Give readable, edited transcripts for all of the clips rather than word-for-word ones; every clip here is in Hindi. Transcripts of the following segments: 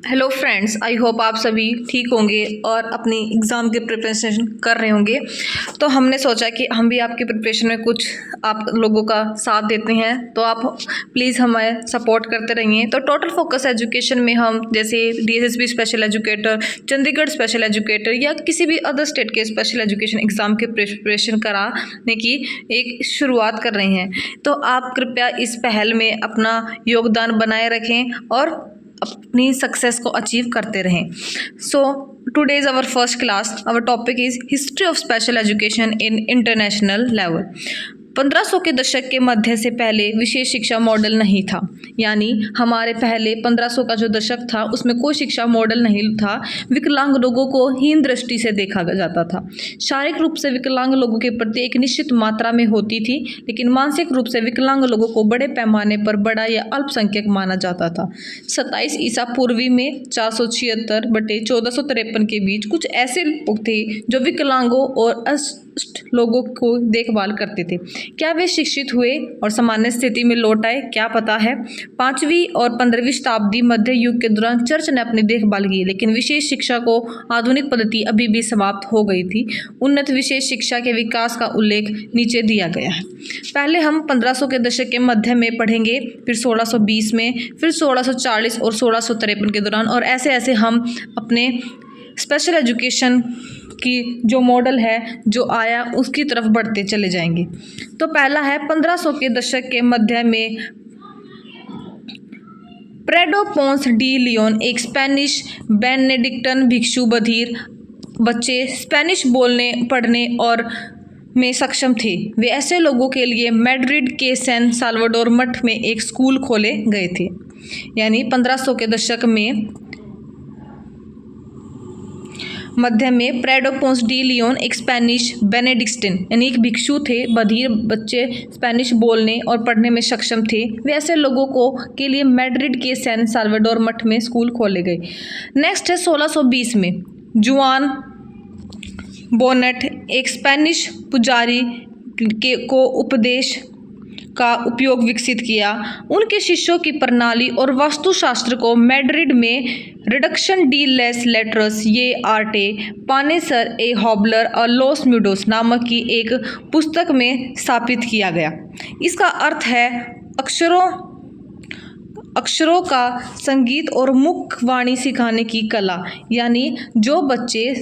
हेलो फ्रेंड्स, आई होप आप सभी ठीक होंगे और अपनी एग्ज़ाम की प्रिपरेशन कर रहे होंगे। तो हमने सोचा कि हम भी आपकी प्रिपरेशन में कुछ आप लोगों का साथ देते हैं, तो आप प्लीज़ हमें सपोर्ट करते रहिए। तो टोटल फोकस एजुकेशन में हम जैसे DSSB special educator, Chandigarh special educator या किसी भी अदर स्टेट के स्पेशल एजुकेशन एग्ज़ाम की प्रिपरेशन कराने की एक शुरुआत कर रहे हैं। तो आप कृपया इस पहल में अपना योगदान बनाए रखें और अपनी सक्सेस को अचीव करते रहें। So today is our first class. Our topic is history of special education in international level. 1500 के दशक के मध्य से पहले विशेष शिक्षा मॉडल नहीं था, यानी हमारे पहले 1500 का जो दशक था उसमें कोई शिक्षा मॉडल नहीं था। विकलांग लोगों को हीन दृष्टि से देखा जाता था। शारीरिक रूप से विकलांग लोगों के प्रति एक निश्चित मात्रा में होती थी, लेकिन मानसिक रूप से विकलांग लोगों को बड़े पैमाने पर बड़ा या अल्पसंख्यक माना जाता था। 27 ईसा पूर्वी में 476/1453 के बीच कुछ ऐसे लोग थे जो विकलांगों और लोगों को देखभाल करते थे। क्या वे शिक्षित हुए और सामान्य स्थिति में लौट आए, क्या पता है। 5वीं और 15वीं शताब्दी मध्य युग के दौरान चर्च ने अपनी देखभाल की, लेकिन विशेष शिक्षा को आधुनिक पद्धति अभी भी समाप्त हो गई थी। उन्नत विशेष शिक्षा के विकास का उल्लेख नीचे दिया गया है। पहले हम 1500 के दशक के मध्य में पढ़ेंगे, फिर 1620 में, फिर 1640 और 1653 के दौरान, और ऐसे ऐसे हम अपने स्पेशल एजुकेशन की जो मॉडल है जो आया उसकी तरफ बढ़ते चले जाएंगे। तो पहला है 1500 के दशक के मध्य में प्रेडो पोंस डी लियोन, एक स्पेनिश बेनेडिक्टन भिक्षु बधिर बच्चे स्पेनिश बोलने पढ़ने और में सक्षम थे। वे ऐसे लोगों के लिए मैड्रिड के सैन साल्वाडोर मठ में एक स्कूल खोले गए थे। यानी 1500 के दशक में मध्य में प्रेडो पोंस डी लियोन एक स्पेनिश बेनेडिक्टिन यानी एक भिक्षु थे, बधिर बच्चे स्पेनिश बोलने और पढ़ने में सक्षम थे। वे ऐसे लोगों को के लिए मैड्रिड के सैन साल्वाडोर मठ में स्कूल खोले गए। नेक्स्ट है 1620 में जुआन बोनेट, एक स्पेनिश पुजारी को उपदेश का उपयोग विकसित किया। उनके शिष्यों की प्रणाली और वास्तुशास्त्र को मैड्रिड में रिडक्शन डी लेस लेटर्स ये आर्टे पानेसर ए हॉबलर और लॉस म्यूडोस नामक की एक पुस्तक में स्थापित किया गया। इसका अर्थ है अक्षरों का संगीत और मुख्य वाणी सिखाने की कला। यानी जो बच्चे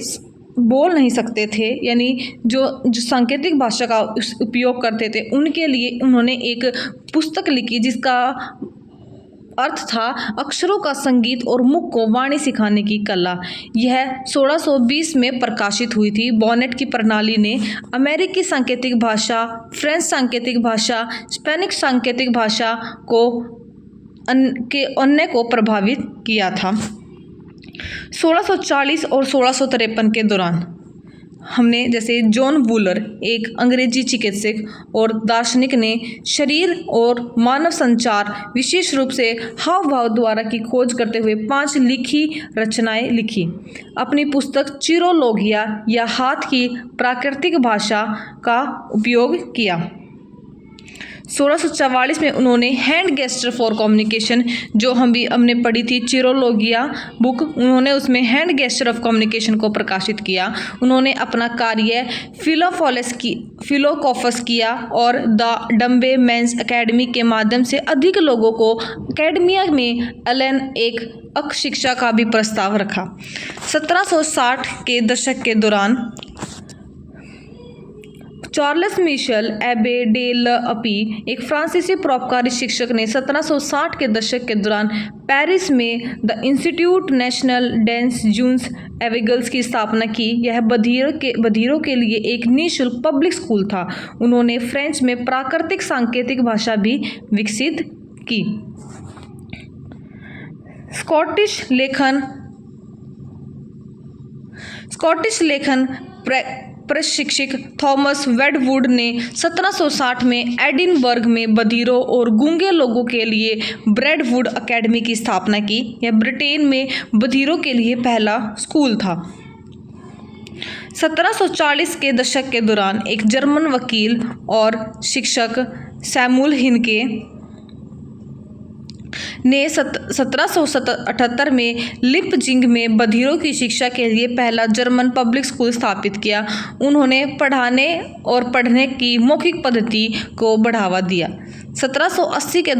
बोल नहीं सकते थे, यानी जो सांकेतिक भाषा का उपयोग करते थे, उनके लिए उन्होंने एक पुस्तक लिखी जिसका अर्थ था अक्षरों का संगीत और मुख को वाणी सिखाने की कला। यह 1620 में प्रकाशित हुई थी। बॉनेट की प्रणाली ने अमेरिकी सांकेतिक भाषा, फ्रेंच सांकेतिक भाषा, स्पेनिश सांकेतिक भाषा को अन्य को प्रभावित किया था। 1640 और 1653 के दौरान हमने जैसे जॉन वूलर, एक अंग्रेजी चिकित्सक और दार्शनिक ने शरीर और मानव संचार, विशेष रूप से हाव भाव द्वारा की खोज करते हुए 5 लिखी रचनाएं लिखी। अपनी पुस्तक चिरोलोगिया या हाथ की प्राकृतिक भाषा का उपयोग किया। 1644 में उन्होंने हैंड गेस्चर फॉर कम्युनिकेशन, जो हम भी हमने पढ़ी थी चिरोलोगिया बुक, उन्होंने उसमें हैंड गेस्चर ऑफ कम्युनिकेशन को प्रकाशित किया। उन्होंने अपना कार्य फिलोकोफस किया और द डम्बे मेंस एकेडमी के माध्यम से अधिक लोगों को एकेडमिया में एलन एक अक शिक्षा का भी प्रस्ताव रखा। 1760 के दशक के दौरान चार्ल्स मिशेल एबे डे लअपी, एक फ्रांसीसी परोपकारी शिक्षक ने 1760 के दशक के दौरान पेरिस में द इंस्टीट्यूट नेशनल डेंस जून्स एवेगल्स की स्थापना की। यह बधिरों के लिए एक निःशुल्क पब्लिक स्कूल था। उन्होंने फ्रेंच में प्राकृतिक सांकेतिक भाषा भी विकसित की। स्कॉटिश लेखन प्रशिक्षक थॉमस वेडवुड ने 1760 में एडिनबर्ग में बधिरों और गूंगे लोगों के लिए ब्रेडवुड एकेडमी की स्थापना की। यह ब्रिटेन में बधिरों के लिए पहला स्कूल था। 1740 के दशक के दौरान एक जर्मन वकील और शिक्षक सैमुअल हिनके ने 1778 में लिपजिंग में बधिरों की शिक्षा के लिए पहला जर्मन पब्लिक स्कूल स्थापित किया। उन्होंने पढ़ाने और पढ़ने की मौखिक पद्धति को बढ़ावा दिया। 1780 के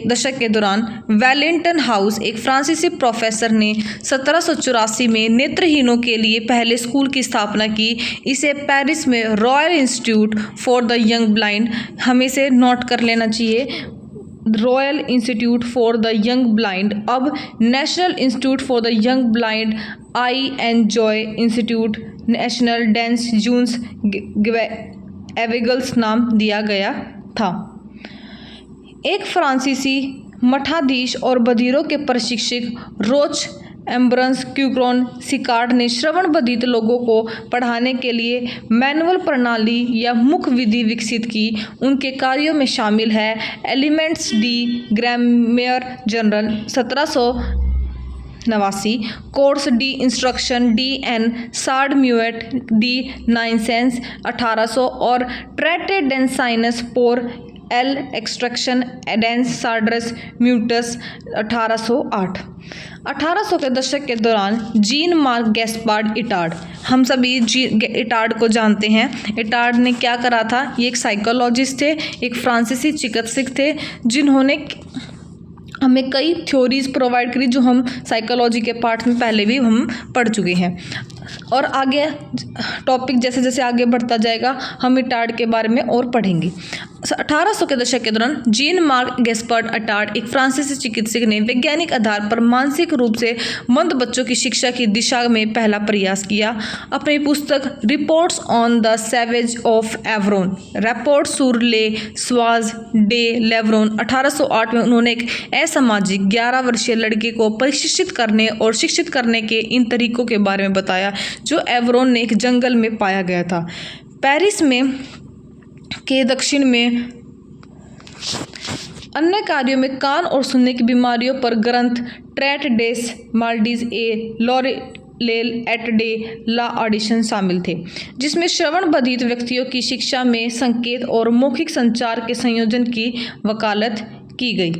दशक के दौरान वेलिंगटन हाउस एक फ्रांसीसी प्रोफेसर ने 1784 में नेत्रहीनों के लिए पहले स्कूल की स्थापना की। इसे पेरिस में royal institute for the young blind, हमें इसे नोट कर लेना चाहिए, royal institute for the young blind अब national institute for the young blind आई एन जॉय इंस्टीट्यूट नेशनल डेंस जून्स एवेगल्स नाम दिया गया था। एक फ्रांसीसी मठाधीश और बधिरों के प्रशिक्षक रोच एम्ब्रंस क्यूक्रॉन सिकार्ड ने श्रवण बधिर लोगों को पढ़ाने के लिए मैनुअल प्रणाली या मुख्य विधि विकसित की। उनके कार्यों में शामिल है एलिमेंट्स डी ग्रामर जनरल 1789, कोर्स डी इंस्ट्रक्शन डी एन सार्ड म्यूएट डी नाइनसेंस 1800 और ट्रेटे डेन साइनस पोर एल एक्सट्रैक्शन एडेंस सार्ड्रस म्यूटस 1808। 1800 के दशक के दौरान जीन मार्क गैस्पार्ड इटार्ड, हम सभी इटार्ड को जानते हैं। इटार्ड ने क्या करा था? ये एक साइकोलॉजिस्ट थे, एक फ्रांसीसी चिकित्सक थे, जिन्होंने हमें कई थ्योरीज प्रोवाइड करी जो हम साइकोलॉजी के पार्ट में पहले भी हम पढ़ चुके हैं। और आगे टॉपिक जैसे जैसे आगे बढ़ता जाएगा हम इटार्ड के बारे में और पढ़ेंगे। 1800 के दशक के दौरान जीन मार्क गैस्पार्ड इटार्ड एक फ्रांसीसी चिकित्सक ने वैज्ञानिक आधार पर मानसिक रूप से मंद बच्चों की शिक्षा की दिशा में पहला प्रयास किया। अपनी पुस्तक reports on the savage of Aveyron रिपोर्ट सुर ले स्वाज डे लेवरोन 1808 में उन्होंने एक असामाजिक 11 वर्षीय लड़के को प्रशिक्षित करने और शिक्षित करने के इन तरीकों के बारे में बताया जो एवरोन ने एक जंगल में पाया गया था। पेरिस में के दक्षिण में अन्य कार्यों में कान और सुनने की बीमारियों पर ग्रंथ ट्रैट डेस माल्डीज ए लॉरेल एट डे ला ऑडिशन शामिल थे, जिसमें श्रवण बधिर व्यक्तियों की शिक्षा में संकेत और मौखिक संचार के संयोजन की वकालत की गई।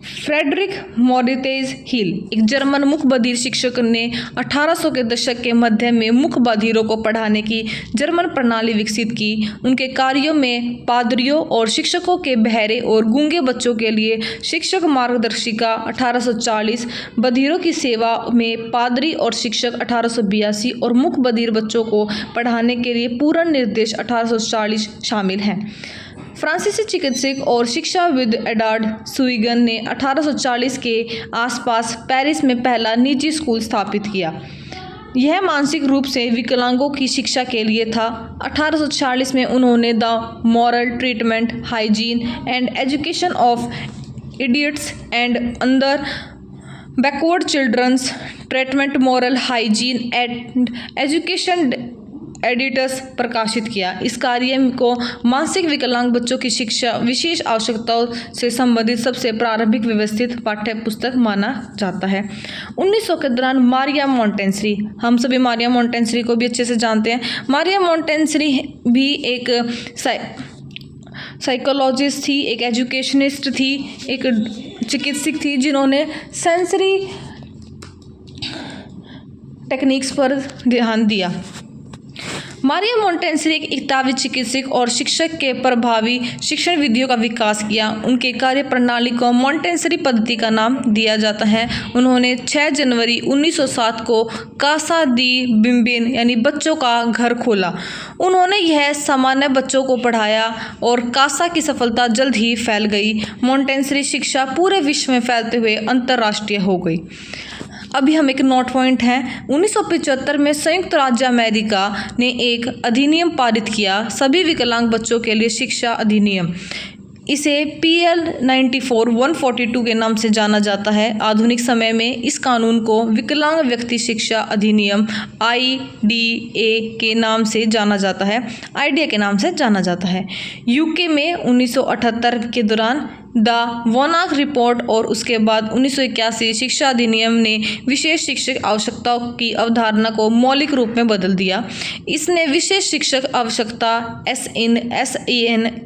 फ्रेडरिक मोरितेज हिल एक जर्मन मुख बधिर शिक्षक ने 1800 के दशक के मध्य में मुख बधिरों को पढ़ाने की जर्मन प्रणाली विकसित की। उनके कार्यों में पादरियों और शिक्षकों के बहरे और गूंगे बच्चों के लिए शिक्षक मार्गदर्शिका 1840, बधिरों की सेवा में पादरी और शिक्षक 1882 और मुख बधिर बच्चों को पढ़ाने के लिए पूर्ण निर्देश 1840 शामिल हैं। फ्रांसीसी चिकित्सक और शिक्षाविद एडार्ड सुइगन ने 1840 के आसपास पेरिस में पहला निजी स्कूल स्थापित किया। यह मानसिक रूप से विकलांगों की शिक्षा के लिए था। 1840 में उन्होंने the moral treatment hygiene and education of idiots and other backward childrens treatment moral hygiene and education editors प्रकाशित किया। इस कार्य को मानसिक विकलांग बच्चों की शिक्षा विशेष आवश्यकताओं से संबंधित सबसे प्रारंभिक व्यवस्थित पाठ्य पुस्तक माना जाता है। 1900 के दौरान मारिया मोंटेसरी, हम सभी मारिया मोंटेसरी को भी अच्छे से जानते हैं। मारिया मोंटेसरी भी एक साइकोलॉजिस्ट थी, एक एजुकेशनिस्ट थी, एक चिकित्सक थी, जिन्होंने सेंसरी टेक्निक्स पर ध्यान दिया। मारिया मोंटेसरी एक इतालवी चिकित्सक और शिक्षक के प्रभावी शिक्षण विधियों का विकास किया। उनके कार्य प्रणाली को मोंटेसरी पद्धति का नाम दिया जाता है। उन्होंने 6 जनवरी 1907 को कासा दी बिम्बिन यानी बच्चों का घर खोला। उन्होंने यह सामान्य बच्चों को पढ़ाया और कासा की सफलता जल्द ही फैल गई। मोंटेसरी शिक्षा पूरे विश्व में फैलते हुए अंतर्राष्ट्रीय हो गई। अभी हम एक नोट पॉइंट हैं। 1975 में संयुक्त राज्य अमेरिका ने एक अधिनियम पारित किया, सभी विकलांग बच्चों के लिए शिक्षा अधिनियम। इसे PL 94-142 के नाम से जाना जाता है। आधुनिक समय में इस कानून को विकलांग व्यक्ति शिक्षा अधिनियम IDA के नाम से जाना जाता है। IDA के नाम से जाना जाता है। UK में 1978 के दौरान द वोनाक रिपोर्ट और उसके बाद 1981 शिक्षा अधिनियम ने विशेष शिक्षक आवश्यकताओं की अवधारणा को मौलिक रूप में बदल दिया। इसने विशेष शिक्षक आवश्यकता SIN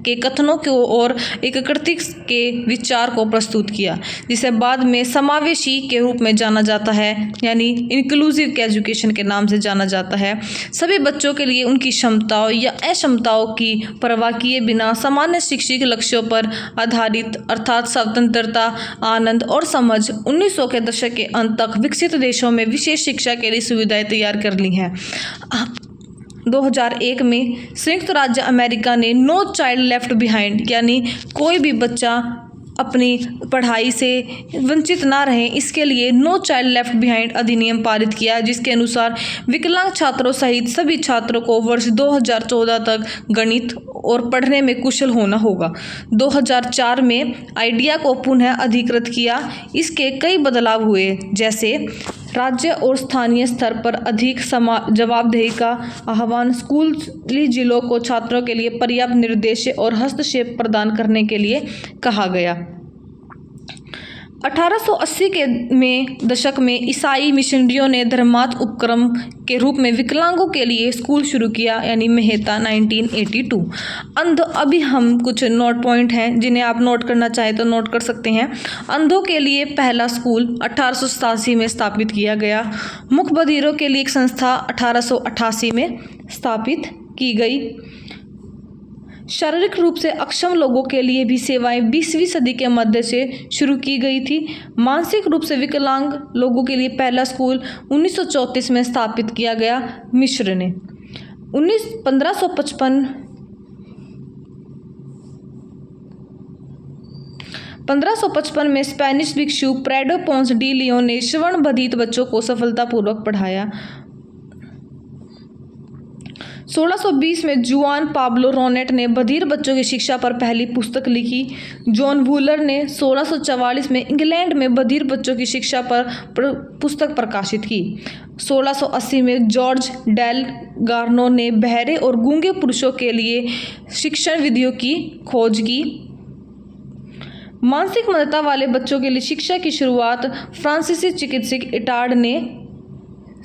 के कथनों को और एकीकृत के विचार को प्रस्तुत किया, जिसे बाद में समावेशी के रूप में जाना जाता है, यानी इंक्लूसिव एजुकेशन के नाम से जाना जाता है। सभी बच्चों के लिए उनकी क्षमताओं या अक्षमताओं की परवाह किए बिना सामान्य शैक्षिक लक्ष्यों पर आधारित अर्थात स्वतंत्रता, आनंद और समझ 1900 के दशक के अंत तक विकसित देशों में विशेष शिक्षा के लिए सुविधाएं तैयार कर ली हैं। 2001 में संयुक्त राज्य अमेरिका ने नो चाइल्ड लेफ्ट बिहाइंड, यानी कोई भी बच्चा अपनी पढ़ाई से वंचित ना रहे, इसके लिए नो चाइल्ड लेफ्ट बिहाइंड अधिनियम पारित किया, जिसके अनुसार विकलांग छात्रों सहित सभी छात्रों को वर्ष 2014 तक गणित और पढ़ने में कुशल होना होगा। 2004 में आइडिया को पुनः अधिकृत किया। इसके कई बदलाव हुए, जैसे राज्य और स्थानीय स्तर पर अधिक जवाबदेही का आह्वान, स्कूली जिलों को छात्रों के लिए पर्याप्त निर्देश और हस्तक्षेप प्रदान करने के लिए कहा गया। 1880 के दशक में ईसाई मिशनरियों ने धर्मार्थ उपक्रम के रूप में विकलांगों के लिए स्कूल शुरू किया, यानी मेहता 1982। अंध, अभी हम कुछ नोट पॉइंट हैं जिन्हें आप नोट करना चाहें तो नोट कर सकते हैं। अंधों के लिए पहला स्कूल 1887 में स्थापित किया गया। मूक बधिरों के लिए एक संस्था 1888 में स्थापित की गई। शारीरिक रूप से अक्षम लोगों के लिए भी सेवाएं 20वीं सदी के मध्य से शुरू की गई थी। मानसिक रूप से विकलांग लोगों के लिए पहला स्कूल 1934 में स्थापित किया गया मिस्र ने। 1555 में स्पेनिश भिक्षु प्रेडो पोंस डी लियोन ने श्रवण बधिर बच्चों को सफलतापूर्वक पढ़ाया। 1620 में जुआन पाब्लो रोनेट ने बधिर बच्चों की शिक्षा पर पहली पुस्तक लिखी। जॉन वूलर ने 1644 में इंग्लैंड में बधिर बच्चों की शिक्षा पर पुस्तक प्रकाशित की। 1680 में जॉर्ज डेल गार्नो ने बहरे और गूंगे पुरुषों के लिए शिक्षण विधियों की खोज की। मानसिक मंदता वाले बच्चो68 के लिए शिक्षा की शुरुआत फ्रांसीसी चिकित्सक इटार्ड ने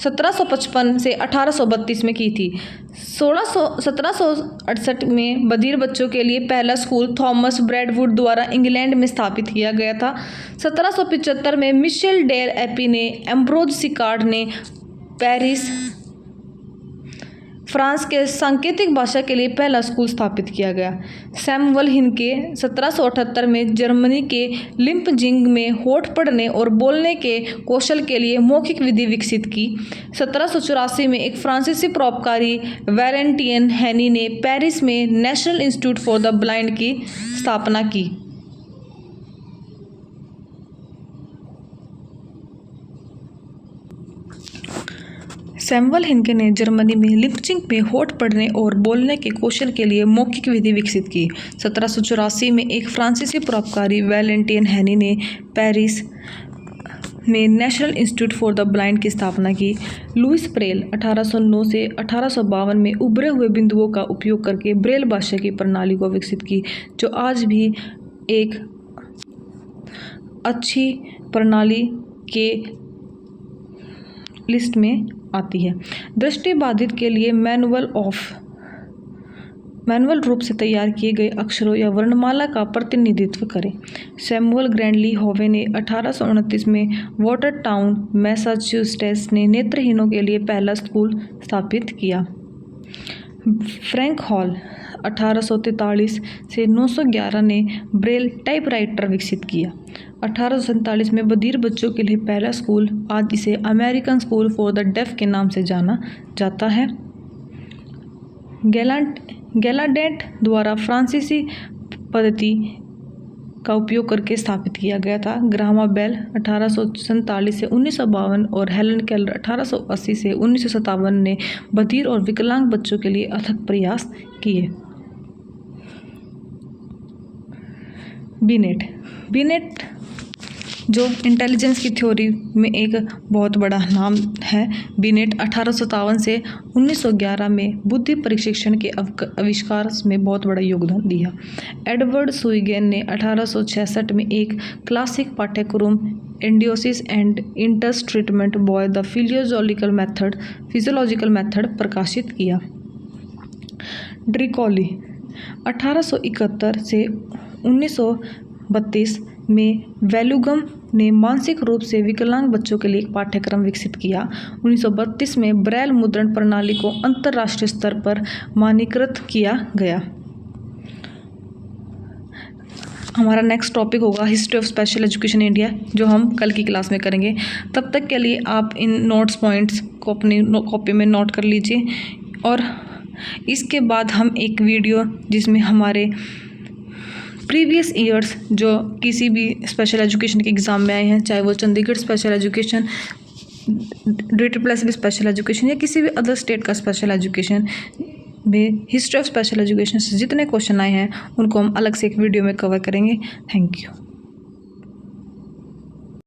1755 से 1832 में की थी। 1768 में बधिर बच्चों के लिए पहला स्कूल थॉमस ब्रैडवुड द्वारा इंग्लैंड में स्थापित किया गया था। 1775 में मिशेल डेल एपी ने एम्ब्रोज सिकार्ड ने पेरिस फ्रांस के सांकेतिक भाषा के लिए पहला स्कूल स्थापित किया गया। सैमुअल हिनके 1778 में जर्मनी के लिम्पजिंग में होठ पढ़ने और बोलने के कौशल के लिए मौखिक विधि विकसित की। 1784 में एक फ्रांसीसी परोपकारी वैलेंटिन हेनी ने पेरिस में national institute for the blind की स्थापना की। सैमुअल हिनके ने जर्मनी में लिप्जिंग में होठ पढ़ने और बोलने के कौशल के लिए मौखिक विधि विकसित की। 1784 में एक फ्रांसीसी परोपकारी वैलेंटिन हेनी ने पेरिस में national institute for the blind की स्थापना की। लुइस ब्रेल 1809 से 1852 में उभरे हुए बिंदुओं का उपयोग करके ब्रेल भाषा की प्रणाली को विकसित की, जो आज भी एक अच्छी प्रणाली के लिस्ट में आती है। दृष्टिबाधित के लिए मैनुअल रूप से तैयार किए गए अक्षरों या वर्णमाला का प्रतिनिधित्व करें। सैमुअल ग्रैंडली होवे ने 1829 में वाटर टाउन मैसाचुसेट्स ने नेत्रहीनों के लिए पहला स्कूल स्थापित किया। फ्रैंक हॉल 1843 से 911 ने ब्रेल टाइपराइटर विकसित किया। 1847 में बधिर बच्चों के लिए पहला स्कूल, आज इसे American school for the deaf के नाम से जाना जाता है, गैलाडेट द्वारा फ्रांसीसी पद्धति का उपयोग करके स्थापित किया गया था। ग्रामा बेल 1847 से 1952 और हेलन केलर 1880 से 1957 ने बधिर और विकलांग बच्चों के लिए अथक प्रयास किए। जो इंटेलिजेंस की थ्योरी में एक बहुत बड़ा नाम है। बिनेट 1857 से 1911 में बुद्धि प्रशिक्षण के आविष्कार में बहुत बड़ा योगदान दिया। एडवर्ड सुइगेन ने 1866 में एक क्लासिक पाठ्यक्रम idiocy and its treatment by the physiological method प्रकाशित किया। ड्रिकॉली 1871 से 1932 में वैलुगम ने मानसिक रूप से विकलांग बच्चों के लिए एक पाठ्यक्रम विकसित किया। 1932 में ब्रेल मुद्रण प्रणाली को अंतर्राष्ट्रीय स्तर पर मानकीकृत किया गया। हमारा नेक्स्ट टॉपिक होगा history of special education India, जो हम कल की क्लास में करेंगे। तब तक के लिए आप इन नोट्स पॉइंट्स को अपनी कॉपी में नोट कर लीजिए, और इसके बाद हम एक वीडियो जिसमें हमारे प्रीवियस ईयर्स जो किसी भी स्पेशल एजुकेशन के एग्ज़ाम में आए हैं, चाहे वो Chandigarh special education, DSSB special education या किसी भी अदर स्टेट का स्पेशल एजुकेशन में हिस्ट्री ऑफ स्पेशल एजुकेशन से जितने क्वेश्चन आए हैं उनको हम अलग से एक वीडियो में कवर करेंगे। Thank you.